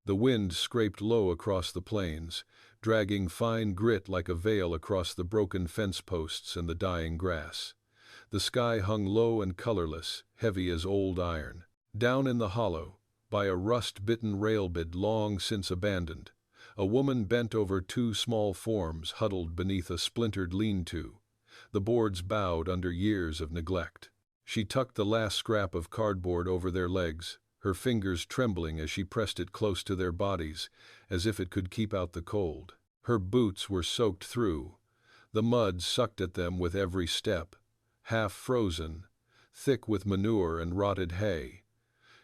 The wind scraped low across the plains, dragging fine grit like a veil across the broken fence posts and the dying grass. The sky hung low and colorless, heavy as old iron. Down in the hollow, by a rust-bitten railbed long since abandoned, a woman bent over two small forms huddled beneath a splintered lean-to. The boards bowed under years of neglect. She tucked the last scrap of cardboard over their legs, her fingers trembling as she pressed it close to their bodies, as if it could keep out the cold. Her boots were soaked through. The mud sucked at them with every step, half frozen, thick with manure and rotted hay.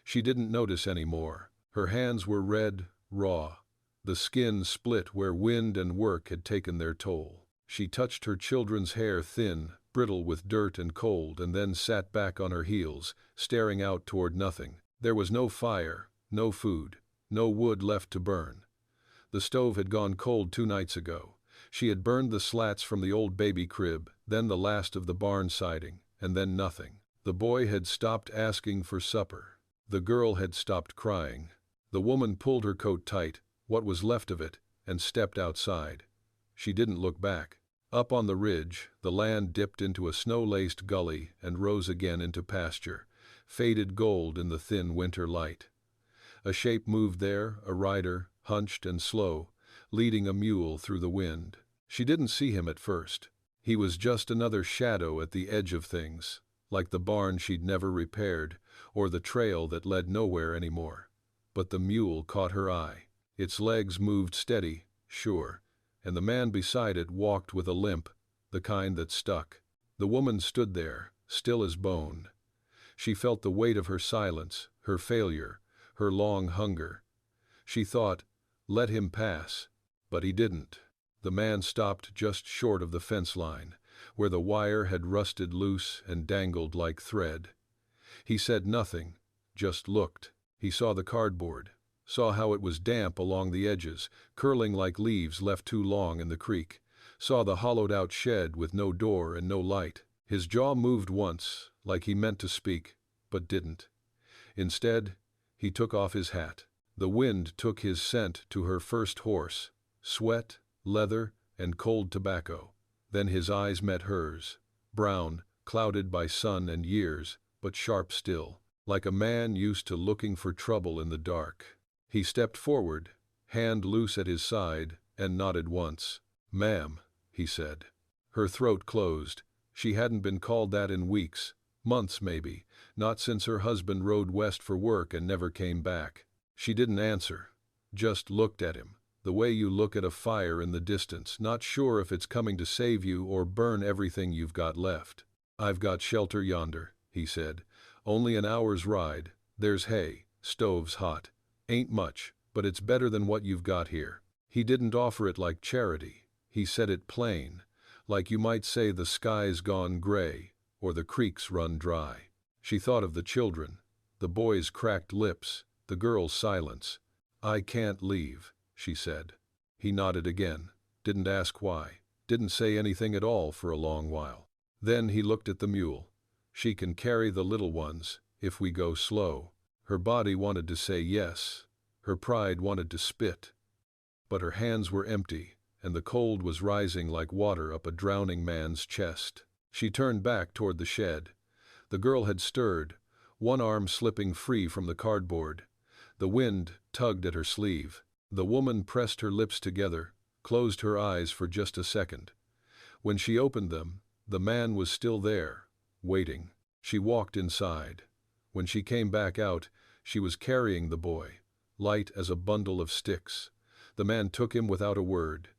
She didn't notice anymore. Her hands were red, raw, the skin split where wind and work had taken their toll. She touched her children's hair, thin, brittle with dirt and cold, and then sat back on her heels, staring out toward nothing. There was no fire, no food, no wood left to burn. The stove had gone cold 2 nights ago. She had burned the slats from the old baby crib, then the last of the barn siding, and then nothing. The boy had stopped asking for supper. The girl had stopped crying. The woman pulled her coat tight, what was left of it, and stepped outside. She didn't look back. Up on the ridge, the land dipped into a snow-laced gully and rose again into pasture, faded gold in the thin winter light. A shape moved there, a rider, hunched and slow, leading a mule through the wind. She didn't see him at first. He was just another shadow at the edge of things, like the barn she'd never repaired, or the trail that led nowhere anymore. But the mule caught her eye. Its legs moved steady, sure, and the man beside it walked with a limp, the kind that stuck. The woman stood there, still as bone. She felt the weight of her silence, her failure, her long hunger. She thought, let him pass, but he didn't. The man stopped just short of the fence line, where the wire had rusted loose and dangled like thread. He said nothing, just looked. He saw the cardboard, saw how it was damp along the edges, curling like leaves left too long in the creek, saw the hollowed-out shed with no door and no light. His jaw moved once, like he meant to speak, but didn't. Instead, he took off his hat. The wind took his scent to her first horse, sweat, leather, and cold tobacco. Then his eyes met hers, brown, clouded by sun and years, but sharp still, like a man used to looking for trouble in the dark. He stepped forward, hand loose at his side, and nodded once. "Ma'am," he said. Her throat closed. She hadn't been called that in weeks, months maybe, not since her husband rode west for work and never came back. She didn't answer, just looked at him, the way you look at a fire in the distance, not sure if it's coming to save you or burn everything you've got left. "I've got shelter yonder," he said. "Only an hour's ride. There's hay, stove's hot. Ain't much, but it's better than what you've got here." He didn't offer it like charity. He said it plain, like you might say the sky's gone gray or the creek's run dry. She thought of the children, the boy's cracked lips, the girl's silence. "I can't leave," she said. He nodded again, didn't ask why, didn't say anything at all for a long while. Then he looked at the mule. "She can carry the little ones, if we go slow." Her body wanted to say yes, her pride wanted to spit. But her hands were empty, and the cold was rising like water up a drowning man's chest. She turned back toward the shed. The girl had stirred, one arm slipping free from the cardboard. The wind tugged at her sleeve. The woman pressed her lips together, closed her eyes for just a second. When she opened them, the man was still there, waiting. She walked inside. When she came back out, she was carrying the boy, light as a bundle of sticks. The man took him without a word.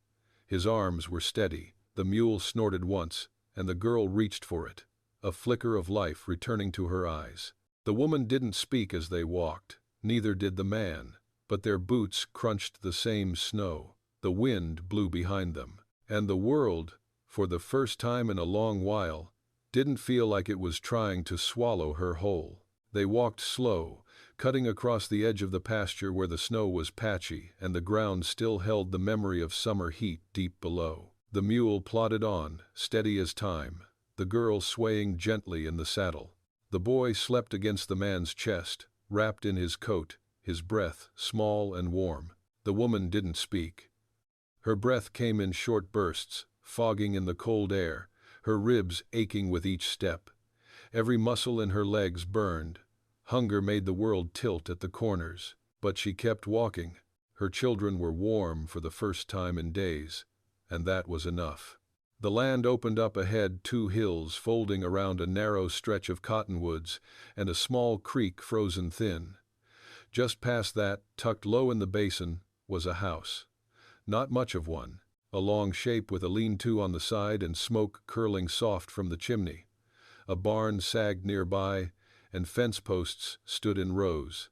His arms were steady. The mule snorted once, and the girl reached for it, a flicker of life returning to her eyes. The woman didn't speak as they walked, neither did the man, but their boots crunched the same snow. The wind blew behind them, and the world, for the first time in a long while, didn't feel like it was trying to swallow her whole. They walked slow, cutting across the edge of the pasture where the snow was patchy and the ground still held the memory of summer heat deep below. The mule plodded on, steady as time, the girl swaying gently in the saddle. The boy slept against the man's chest, wrapped in his coat, his breath small and warm. The woman didn't speak. Her breath came in short bursts, fogging in the cold air, her ribs aching with each step. Every muscle in her legs burned. Hunger made the world tilt at the corners. But she kept walking. Her children were warm for the first time in days, and that was enough. The land opened up ahead, 2 hills folding around a narrow stretch of cottonwoods, and a small creek frozen thin. Just past that, tucked low in the basin, was a house. Not much of one, a long shape with a lean-to on the side and smoke curling soft from the chimney. A barn sagged nearby, and fence posts stood in rows,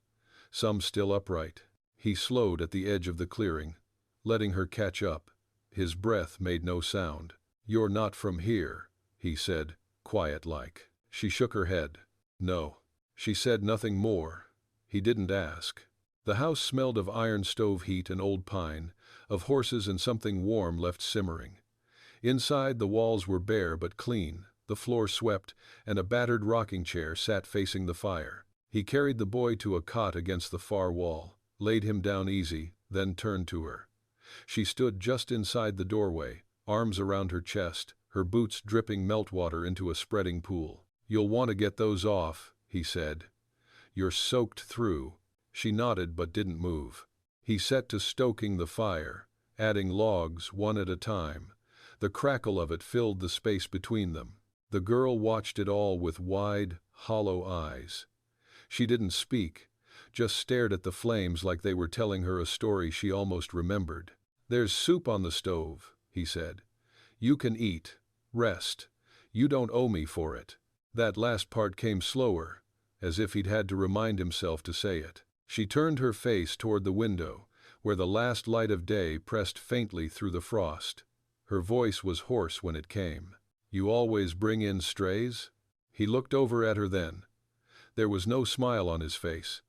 some still upright. He slowed at the edge of the clearing, letting her catch up. His breath made no sound. "You're not from here," he said, quiet-like. She shook her head. "No." She said nothing more. He didn't ask. The house smelled of iron stove heat and old pine, of horses and something warm left simmering. Inside, the walls were bare but clean, the floor swept, and a battered rocking chair sat facing the fire. He carried the boy to a cot against the far wall, laid him down easy, then turned to her. She stood just inside the doorway, arms around her chest, her boots dripping meltwater into a spreading pool. "You'll want to get those off," he said. "You're soaked through." She nodded but didn't move. He set to stoking the fire, adding logs one at a time. The crackle of it filled the space between them. The girl watched it all with wide, hollow eyes. She didn't speak, just stared at the flames like they were telling her a story she almost remembered. "There's soup on the stove," he said. "You can eat. Rest. You don't owe me for it." That last part came slower, as if he'd had to remind himself to say it. She turned her face toward the window, where the last light of day pressed faintly through the frost. Her voice was hoarse when it came. "You always bring in strays?" He looked over at her then. There was no smile on his face,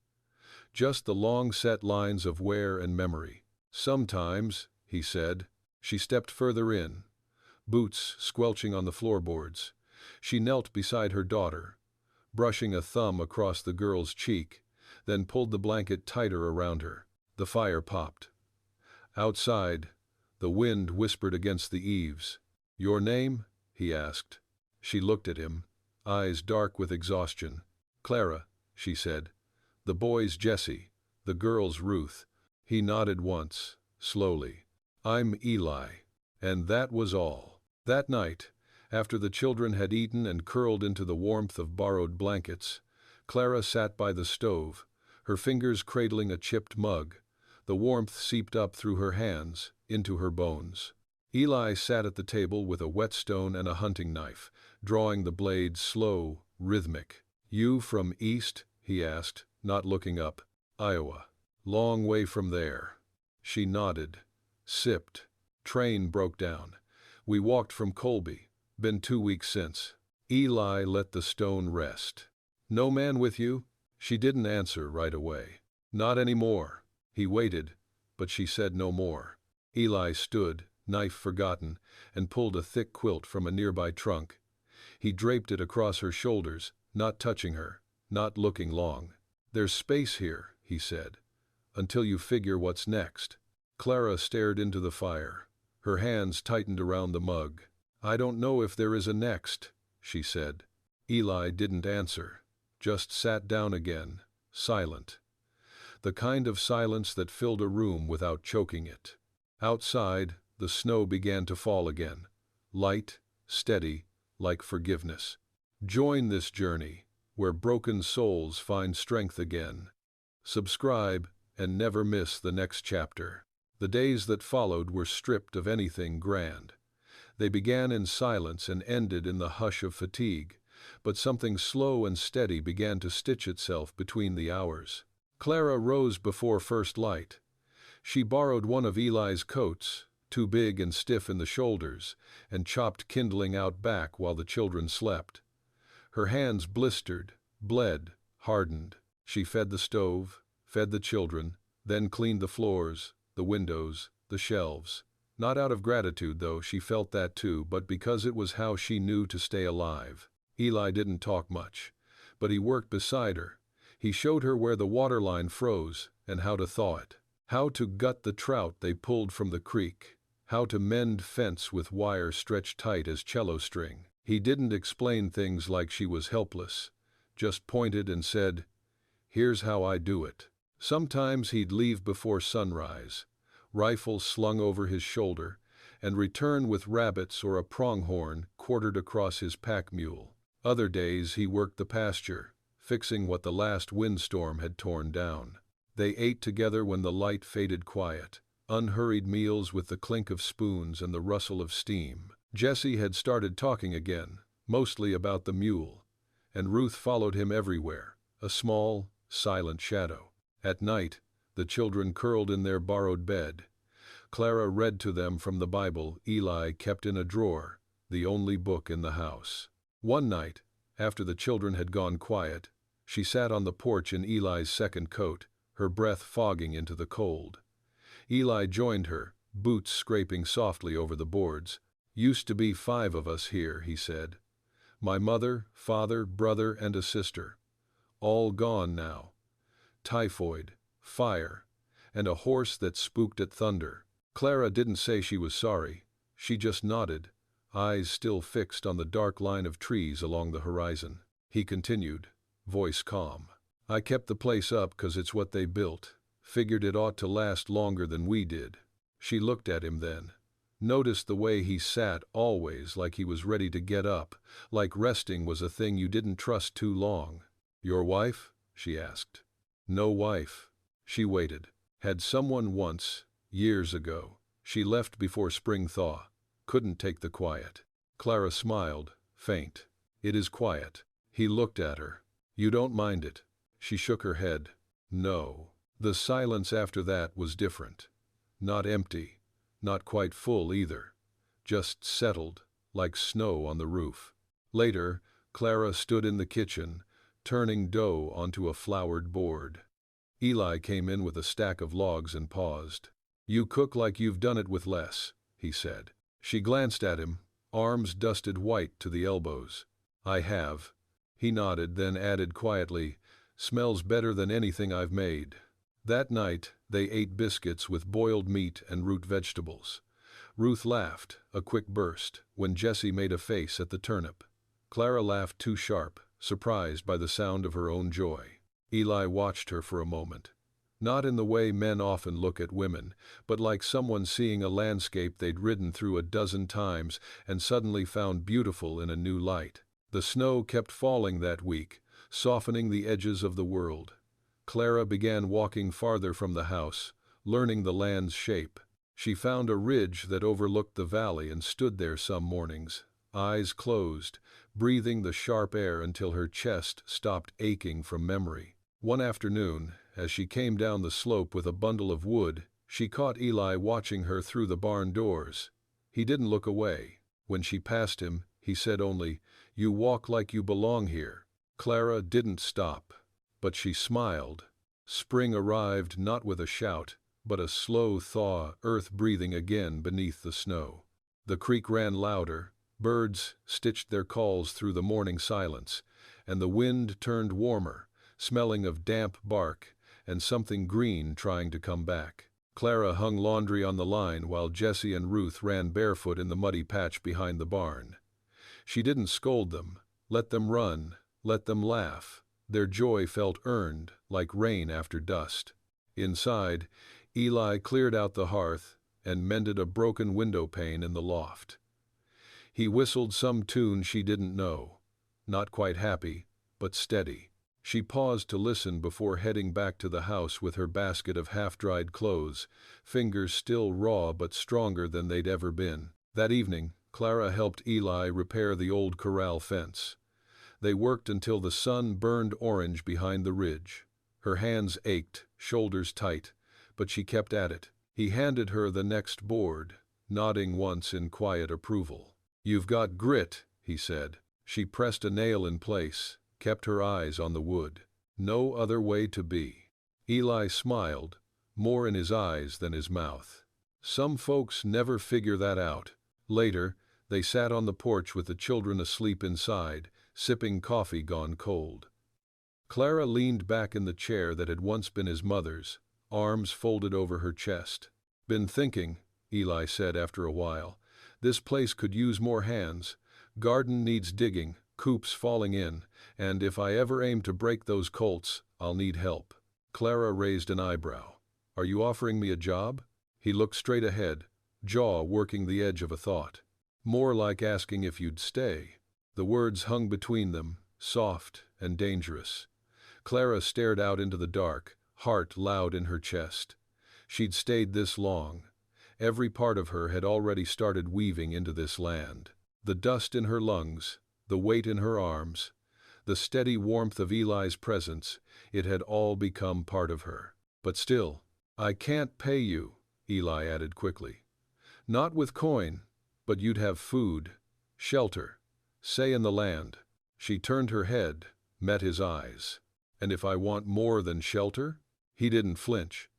just the long-set lines of wear and memory. "Sometimes," he said. She stepped further in, boots squelching on the floorboards. She knelt beside her daughter, brushing a thumb across the girl's cheek, then pulled the blanket tighter around her. The fire popped. Outside, the wind whispered against the eaves. "Your name?" he asked. She looked at him, eyes dark with exhaustion. "Clara," she said. "The boy's Jesse, the girl's Ruth." He nodded once, slowly. "I'm Eli." And that was all. That night, after the children had eaten and curled into the warmth of borrowed blankets, Clara sat by the stove, her fingers cradling a chipped mug. The warmth seeped up through her hands, into her bones. Eli sat at the table with a whetstone and a hunting knife, drawing the blades slow, rhythmic. "You from east?" he asked, not looking up. "Iowa." "Long way from there." She nodded, sipped. "Train broke down. We walked from Colby. Been 2 weeks since." Eli let the stone rest. "No man with you?" She didn't answer right away. "Not anymore." He waited, but she said no more. Eli stood, knife forgotten, and pulled a thick quilt from a nearby trunk. He draped it across her shoulders, not touching her, not looking long. "There's space here," he said, "until you figure what's next." Clara stared into the fire. Her hands tightened around the mug. "I don't know if there is a next," she said. Eli didn't answer, just sat down again, silent. The kind of silence that filled a room without choking it. Outside, the snow began to fall again, light, steady, like forgiveness. Join this journey, where broken souls find strength again. Subscribe and never miss the next chapter. The days that followed were stripped of anything grand. They began in silence and ended in the hush of fatigue, but something slow and steady began to stitch itself between the hours. Clara rose before first light. She borrowed one of Eli's coats, too big and stiff in the shoulders, and chopped kindling out back while the children slept. Her hands blistered, bled, hardened. She fed the stove, fed the children, then cleaned the floors, the windows, the shelves. Not out of gratitude, though, she felt that too, but because it was how she knew to stay alive. Eli didn't talk much, but he worked beside her. He showed her where the waterline froze and how to thaw it, how to gut the trout they pulled from the creek, how to mend fence with wire stretched tight as cello string. He didn't explain things like she was helpless, just pointed and said, "Here's how I do it." Sometimes he'd leave before sunrise, rifle slung over his shoulder, and return with rabbits or a pronghorn quartered across his pack mule. Other days he worked the pasture, fixing what the last windstorm had torn down. They ate together when the light faded quiet, unhurried meals with the clink of spoons and the rustle of steam. Jesse had started talking again, mostly about the mule, and Ruth followed him everywhere, a small, silent shadow. At night, the children curled in their borrowed bed. Clara read to them from the Bible Eli kept in a drawer, the only book in the house. One night, after the children had gone quiet, she sat on the porch in Eli's second coat, her breath fogging into the cold. Eli joined her, boots scraping softly over the boards. "Used to be 5 of us here," he said. "My mother, father, brother, and a sister. All gone now. Typhoid, fire, and a horse that spooked at thunder." Clara didn't say she was sorry. She just nodded, eyes still fixed on the dark line of trees along the horizon. He continued, voice calm. "I kept the place up 'cause it's what they built. Figured it ought to last longer than we did." She looked at him then. Noticed the way he sat always like he was ready to get up, like resting was a thing you didn't trust too long. "Your wife?" she asked. "No wife." She waited. Had someone once, years ago. She left before spring thaw. Couldn't take the quiet. Clara smiled, faint. "It is quiet." He looked at her. "You don't mind it?" She shook her head. "No." The silence after that was different. Not empty. Not quite full either. Just settled, like snow on the roof. Later, Clara stood in the kitchen, turning dough onto a floured board. Eli came in with a stack of logs and paused. "You cook like you've done it with less," he said. She glanced at him, arms dusted white to the elbows. "I have." He nodded, then added quietly, "Smells better than anything I've made." That night, they ate biscuits with boiled meat and root vegetables. Ruth laughed, a quick burst, when Jessie made a face at the turnip. Clara laughed too sharp, surprised by the sound of her own joy. Eli watched her for a moment. Not in the way men often look at women, but like someone seeing a landscape they'd ridden through a dozen times and suddenly found beautiful in a new light. The snow kept falling that week, softening the edges of the world. Clara began walking farther from the house, learning the land's shape. She found a ridge that overlooked the valley and stood there some mornings, eyes closed, breathing the sharp air until her chest stopped aching from memory. One afternoon, as she came down the slope with a bundle of wood, she caught Eli watching her through the barn doors. He didn't look away. When she passed him, he said only, "You walk like you belong here." Clara didn't stop. But she smiled. Spring arrived not with a shout, but a slow thaw, earth breathing again beneath the snow. The creek ran louder, birds stitched their calls through the morning silence, and the wind turned warmer, smelling of damp bark and something green trying to come back. Clara hung laundry on the line while Jessie and Ruth ran barefoot in the muddy patch behind the barn. She didn't scold them, let them run, let them laugh. Their joy felt earned, like rain after dust. Inside, Eli cleared out the hearth and mended a broken window pane in the loft. He whistled some tune she didn't know, not quite happy, but steady. She paused to listen before heading back to the house with her basket of half-dried clothes, fingers still raw but stronger than they'd ever been. That evening, Clara helped Eli repair the old corral fence. They worked until the sun burned orange behind the ridge. Her hands ached, shoulders tight, but she kept at it. He handed her the next board, nodding once in quiet approval. "You've got grit," he said. She pressed a nail in place, kept her eyes on the wood. "No other way to be." Eli smiled, more in his eyes than his mouth. Some folks never figure that out. Later, they sat on the porch with the children asleep inside, sipping coffee gone cold. Clara leaned back in the chair that had once been his mother's, arms folded over her chest. "Been thinking," Eli said after a while. "This place could use more hands. Garden needs digging, coops falling in, and if I ever aim to break those colts, I'll need help." Clara raised an eyebrow. "Are you offering me a job?" He looked straight ahead, jaw working the edge of a thought. "More like asking if you'd stay." The words hung between them, soft and dangerous. Clara stared out into the dark, heart loud in her chest. She'd stayed this long. Every part of her had already started weaving into this land. The dust in her lungs, the weight in her arms, the steady warmth of Eli's presence, it had all become part of her. But still, "I can't pay you," Eli added quickly. "Not with coin, but you'd have food, shelter, say in the land." She turned her head, met his eyes. "And if I want more than shelter?" He didn't flinch.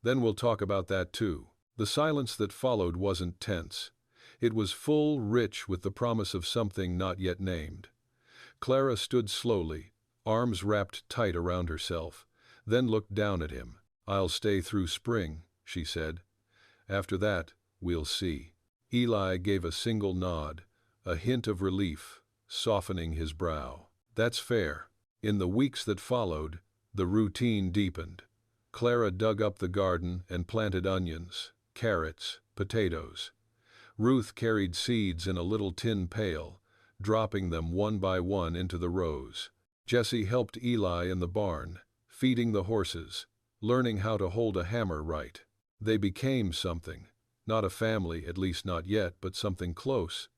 "Then we'll talk about that too." The silence that followed wasn't tense. It was full, rich with the promise of something not yet named. Clara stood slowly, arms wrapped tight around herself, then looked down at him. "I'll stay through spring," she said. "After that, we'll see." Eli gave a single nod, a hint of relief, softening his brow. "That's fair." In the weeks that followed, the routine deepened. Clara dug up the garden and planted onions, carrots, potatoes. Ruth carried seeds in a little tin pail, dropping them one by one into the rows. Jessie helped Eli in the barn, feeding the horses, learning how to hold a hammer right. They became something. Not a family, at least not yet, but something close.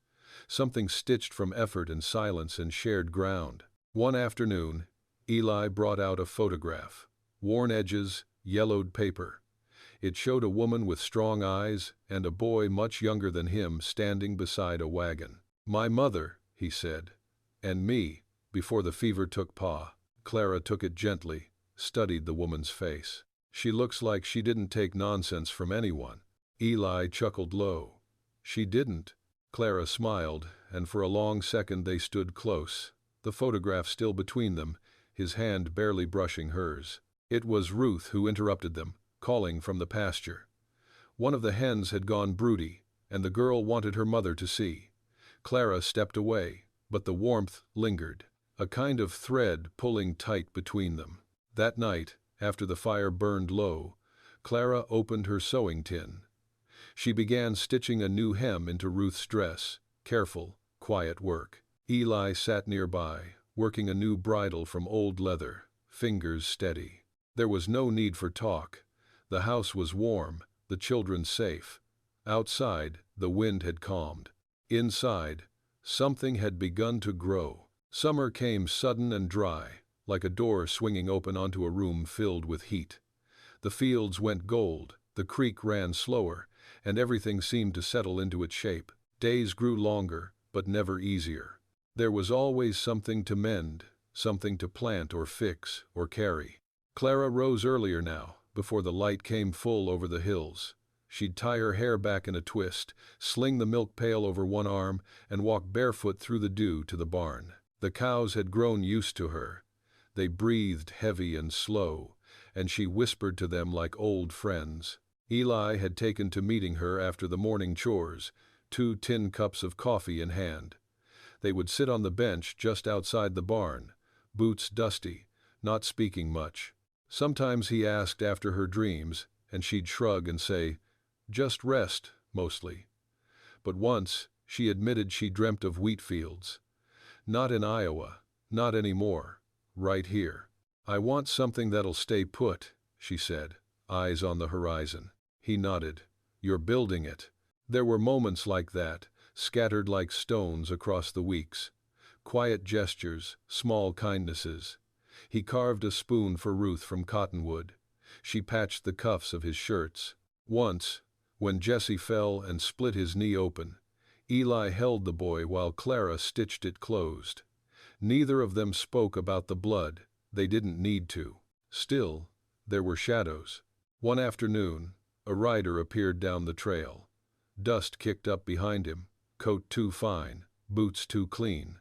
Something stitched from effort and silence and shared ground. One afternoon, Eli brought out a photograph. Worn edges, yellowed paper. It showed a woman with strong eyes and a boy much younger than him standing beside a wagon. "My mother," he said, "and me, before the fever took Pa." Clara took it gently, studied the woman's face. "She looks like she didn't take nonsense from anyone." Eli chuckled low. "She didn't." Clara smiled, and for a long second they stood close, the photograph still between them, his hand barely brushing hers. It was Ruth who interrupted them, calling from the pasture. One of the hens had gone broody, and the girl wanted her mother to see. Clara stepped away, but the warmth lingered, a kind of thread pulling tight between them. That night, after the fire burned low, Clara opened her sewing tin. She began stitching a new hem into Ruth's dress, careful, quiet work. Eli sat nearby, working a new bridle from old leather, fingers steady. There was no need for talk. The house was warm, the children safe. Outside, the wind had calmed. Inside, something had begun to grow. Summer came sudden and dry, like a door swinging open onto a room filled with heat. The fields went gold, the creek ran slower, and everything seemed to settle into its shape. Days grew longer, but never easier. There was always something to mend, something to plant or fix or carry. Clara rose earlier now, before the light came full over the hills. She'd tie her hair back in a twist, sling the milk pail over one arm, and walk barefoot through the dew to the barn. The cows had grown used to her. They breathed heavy and slow, and she whispered to them like old friends. Eli had taken to meeting her after the morning chores, 2 tin cups of coffee in hand. They would sit on the bench just outside the barn, boots dusty, not speaking much. Sometimes he asked after her dreams, and she'd shrug and say, "Just rest, mostly." But once, she admitted she dreamt of wheat fields. "Not in Iowa, not anymore, right here." "I want something that'll stay put," she said, eyes on the horizon. He nodded. "You're building it." There were moments like that, scattered like stones across the weeks. Quiet gestures, small kindnesses. He carved a spoon for Ruth from cottonwood. She patched the cuffs of his shirts. Once, when Jessie fell and split his knee open, Eli held the boy while Clara stitched it closed. Neither of them spoke about the blood. They didn't need to. Still, there were shadows. One afternoon, a rider appeared down the trail. Dust kicked up behind him, coat too fine, boots too clean.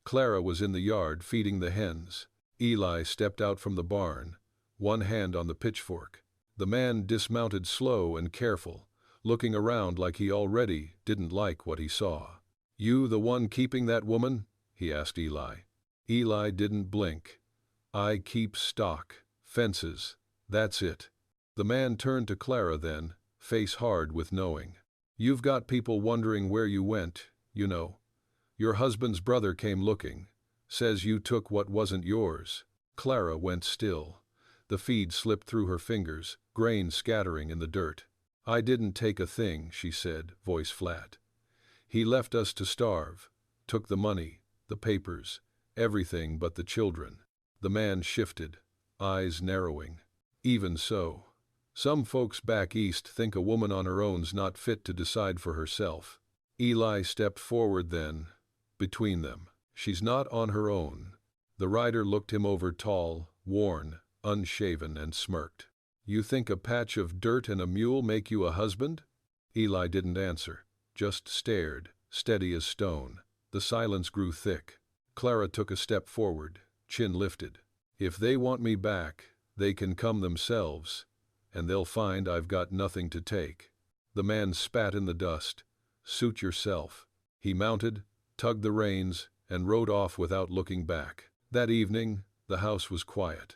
Clara was in the yard feeding the hens. Eli stepped out from the barn, one hand on the pitchfork. The man dismounted slow and careful, looking around like he already didn't like what he saw. "You the one keeping that woman?" he asked Eli. Eli didn't blink. "I keep stock, fences, that's it." The man turned to Clara then, face hard with knowing. "You've got people wondering where you went, you know. Your husband's brother came looking. Says you took what wasn't yours." Clara went still. The feed slipped through her fingers, grain scattering in the dirt. "I didn't take a thing," she said, voice flat. "He left us to starve. Took the money, the papers, everything but the children." The man shifted, eyes narrowing. "Even so. Some folks back east think a woman on her own's not fit to decide for herself." Eli stepped forward then, between them. "She's not on her own." The rider looked him over, tall, worn, unshaven, and smirked. "You think a patch of dirt and a mule make you a husband?" Eli didn't answer, just stared, steady as stone. The silence grew thick. Clara took a step forward, chin lifted. "If they want me back, they can come themselves, and they'll find I've got nothing to take." The man spat in the dust. "Suit yourself." He mounted, tugged the reins, and rode off without looking back. That evening, the house was quiet.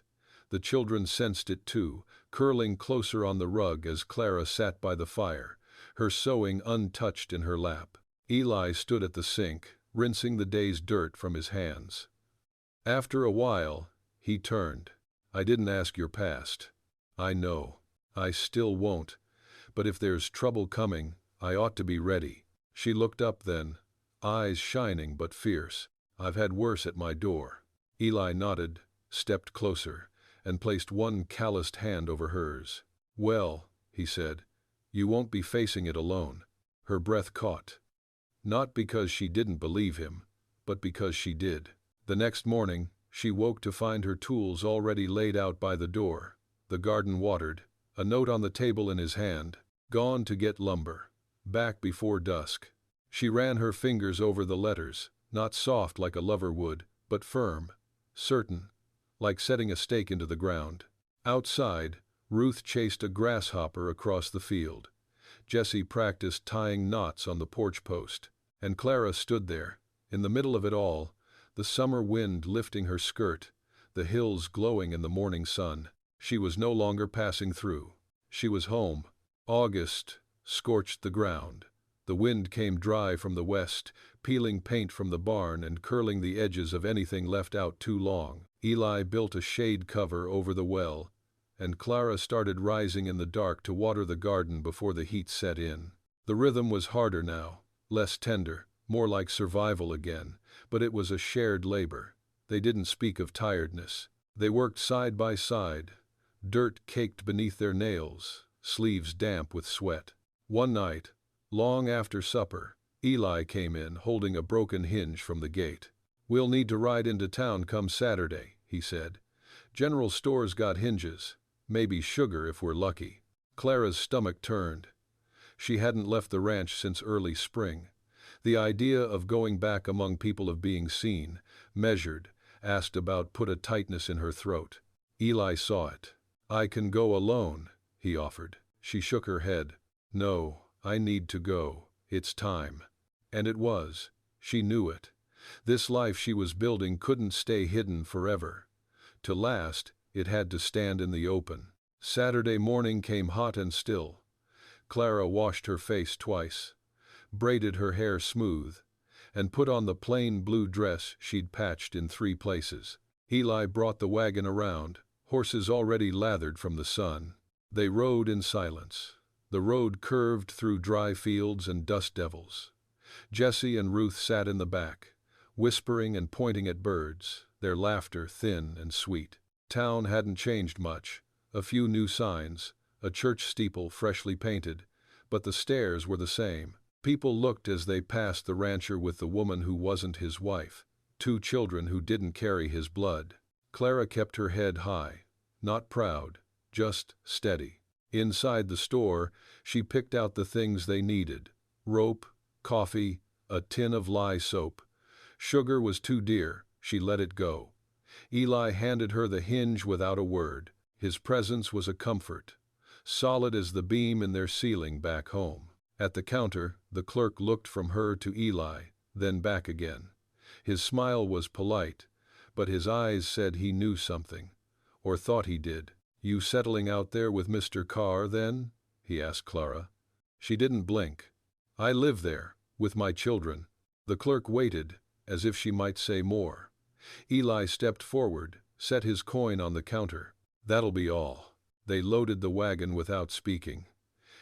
The children sensed it too, curling closer on the rug as Clara sat by the fire, her sewing untouched in her lap. Eli stood at the sink, rinsing the day's dirt from his hands. After a while, he turned. "I didn't ask your past. I know. I still won't. But if there's trouble coming, I ought to be ready." She looked up then, eyes shining but fierce. "I've had worse at my door." Eli nodded, stepped closer, and placed one calloused hand over hers. "Well," he said, "you won't be facing it alone." Her breath caught. Not because she didn't believe him, but because she did. The next morning, she woke to find her tools already laid out by the door, the garden watered, a note on the table in his hand, "Gone to get lumber. Back before dusk." She ran her fingers over the letters, not soft like a lover would, but firm, certain, like setting a stake into the ground. Outside, Ruth chased a grasshopper across the field. Jessie practiced tying knots on the porch post, and Clara stood there, in the middle of it all, the summer wind lifting her skirt, the hills glowing in the morning sun. She was no longer passing through. She was home. August scorched the ground. The wind came dry from the west, peeling paint from the barn and curling the edges of anything left out too long. Eli built a shade cover over the well, and Clara started rising in the dark to water the garden before the heat set in. The rhythm was harder now, less tender, more like survival again, but it was a shared labor. They didn't speak of tiredness. They worked side by side, dirt caked beneath their nails, sleeves damp with sweat. One night, long after supper, Eli came in holding a broken hinge from the gate. "We'll need to ride into town come Saturday," he said. "General store's got hinges, maybe sugar if we're lucky." Clara's stomach turned. She hadn't left the ranch since early spring. The idea of going back among people, of being seen, measured, asked about, put a tightness in her throat. Eli saw it. "I can go alone," he offered. She shook her head. "No, I need to go. It's time." And it was. She knew it. This life she was building couldn't stay hidden forever. To last, it had to stand in the open. Saturday morning came hot and still. Clara washed her face twice, braided her hair smooth, and put on the plain blue dress she'd patched in 3 places. Eli brought the wagon around, horses already lathered from the sun. They rode in silence. The road curved through dry fields and dust devils. Jessie and Ruth sat in the back, whispering and pointing at birds, their laughter thin and sweet. Town hadn't changed much. A few new signs, a church steeple freshly painted, but the stairs were the same. People looked as they passed the rancher with the woman who wasn't his wife, 2 children who didn't carry his blood. Clara kept her head high, not proud, just steady. Inside the store, she picked out the things they needed: rope, coffee, a tin of lye soap. Sugar was too dear, she let it go. Eli handed her the hinge without a word. His presence was a comfort, solid as the beam in their ceiling back home. At the counter, the clerk looked from her to Eli, then back again. His smile was polite, but his eyes said he knew something, or thought he did. "You settling out there with Mr. Carr, then?" he asked Clara. She didn't blink. "I live there, with my children." The clerk waited, as if she might say more. Eli stepped forward, set his coin on the counter. "That'll be all." They loaded the wagon without speaking.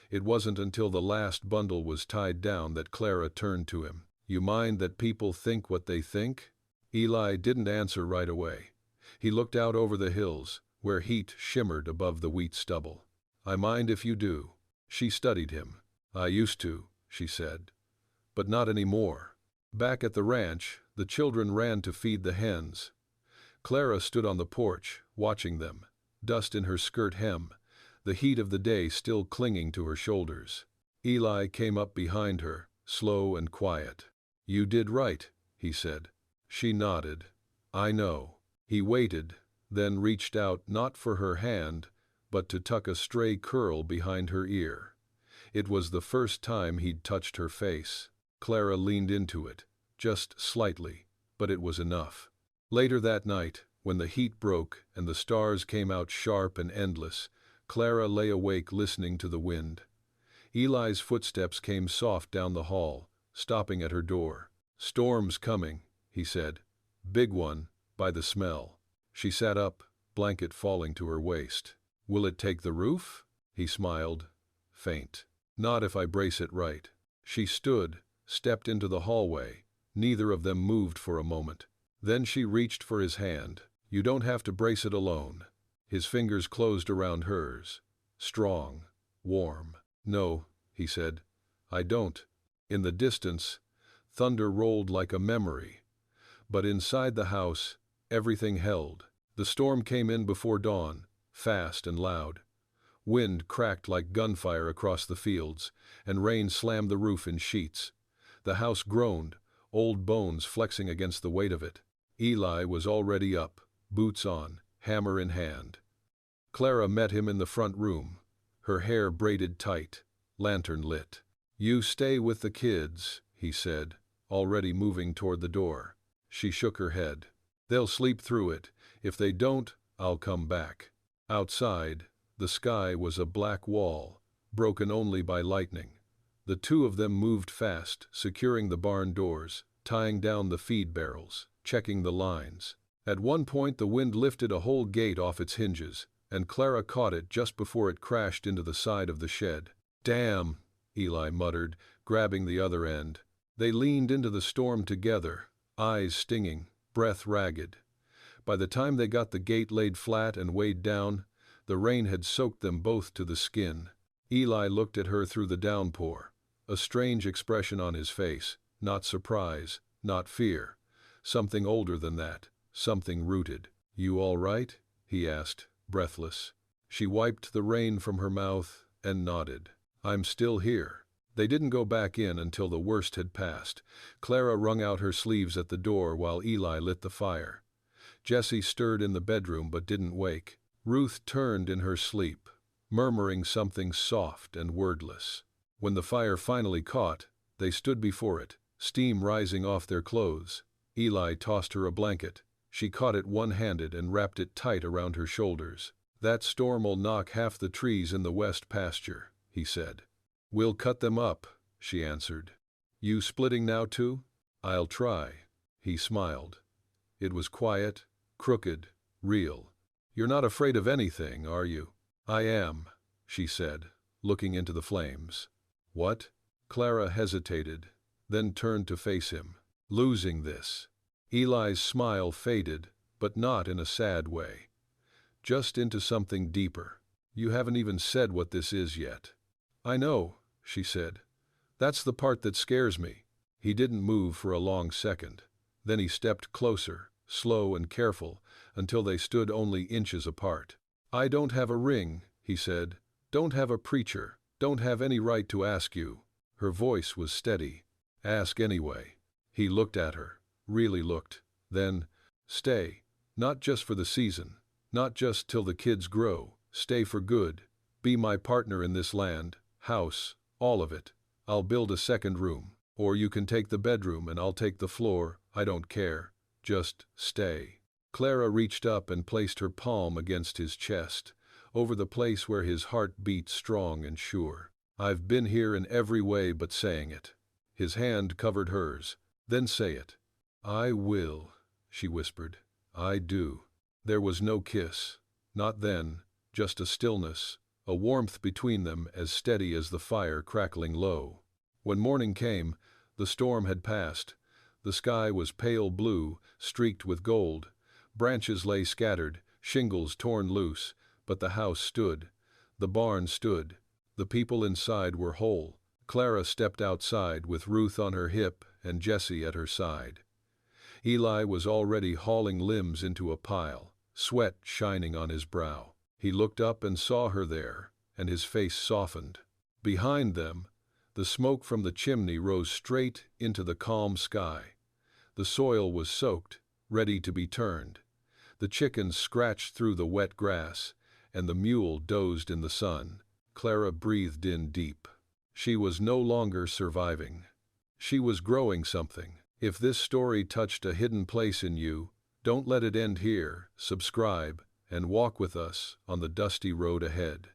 It wasn't until the last bundle was tied down that Clara turned to him. "You mind that people think what they think?" Eli didn't answer right away. He looked out over the hills, where heat shimmered above the wheat stubble. "I mind if you do." She studied him. "I used to," she said. "But not anymore." Back at the ranch, the children ran to feed the hens. Clara stood on the porch, watching them, dust in her skirt hem, the heat of the day still clinging to her shoulders. Eli came up behind her, slow and quiet. "You did right," he said. She nodded. "I know." He waited, then reached out not for her hand, but to tuck a stray curl behind her ear. It was the first time he'd touched her face. Clara leaned into it, just slightly, but it was enough. Later that night, when the heat broke and the stars came out sharp and endless, Clara lay awake listening to the wind. Eli's footsteps came soft down the hall, stopping at her door. "Storm's coming," he said. "Big one, by the smell." She sat up, blanket falling to her waist. "Will it take the roof?" He smiled, faint. "Not if I brace it right." She stood, stepped into the hallway. Neither of them moved for a moment. Then she reached for his hand. "You don't have to brace it alone." His fingers closed around hers. Strong, warm. "No," he said, "I don't." In the distance, thunder rolled like a memory. But inside the house, everything held. The storm came in before dawn, fast and loud. Wind cracked like gunfire across the fields, and rain slammed the roof in sheets. The house groaned, old bones flexing against the weight of it. Eli was already up, boots on, hammer in hand. Clara met him in the front room, her hair braided tight, lantern lit. "You stay with the kids," he said, already moving toward the door. She shook her head. "They'll sleep through it. If they don't, I'll come back." Outside, the sky was a black wall, broken only by lightning. The two of them moved fast, securing the barn doors, tying down the feed barrels, checking the lines. At one point the wind lifted a whole gate off its hinges, and Clara caught it just before it crashed into the side of the shed. "Damn," Eli muttered, grabbing the other end. They leaned into the storm together, eyes stinging, breath ragged. By the time they got the gate laid flat and weighed down, the rain had soaked them both to the skin. Eli looked at her through the downpour, a strange expression on his face, not surprise, not fear. Something older than that, something rooted. "You all right?" he asked, breathless. She wiped the rain from her mouth and nodded. "I'm still here." They didn't go back in until the worst had passed. Clara wrung out her sleeves at the door while Eli lit the fire. Jessie stirred in the bedroom but didn't wake. Ruth turned in her sleep, murmuring something soft and wordless. When the fire finally caught, they stood before it, steam rising off their clothes. Eli tossed her a blanket. She caught it one-handed and wrapped it tight around her shoulders. "That storm'll knock half the trees in the west pasture," he said. "We'll cut them up," she answered. "You splitting now too?" "I'll try." He smiled. It was quiet, crooked, real. "You're not afraid of anything, are you?" "I am," she said, looking into the flames. "What?" Clara hesitated, then turned to face him. "Losing this." Eli's smile faded, but not in a sad way. Just into something deeper. "You haven't even said what this is yet." "I know," she said. "That's the part that scares me." He didn't move for a long second. Then he stepped closer, slow and careful, until they stood only inches apart. "I don't have a ring," he said. "Don't have a preacher. Don't have any right to ask you." Her voice was steady. "Ask anyway." He looked at her, really looked. Then, "Stay. Not just for the season, not just till the kids grow, stay for good. Be my partner in this land, house, all of it. I'll build a second room. Or you can take the bedroom and I'll take the floor, I don't care. Just stay. Clara reached up and placed her palm against his chest, over the place where his heart beat strong and sure. I've been here in every way but saying it. His hand covered hers. Then say it. I will, she whispered. I do. There was no kiss. Not then, just a stillness, a warmth between them as steady as the fire crackling low. When morning came, the storm had passed. The sky was pale blue, streaked with gold. Branches lay scattered, shingles torn loose, but the house stood. The barn stood. The people inside were whole. Clara stepped outside with Ruth on her hip and Jessie at her side. Eli was already hauling limbs into a pile, sweat shining on his brow. He looked up and saw her there, and his face softened. Behind them, the smoke from the chimney rose straight into the calm sky. The soil was soaked, ready to be turned. The chickens scratched through the wet grass, and the mule dozed in the sun. Clara breathed in deep. She was no longer surviving. She was growing something. If this story touched a hidden place in you, don't let it end here. Subscribe and walk with us on the dusty road ahead.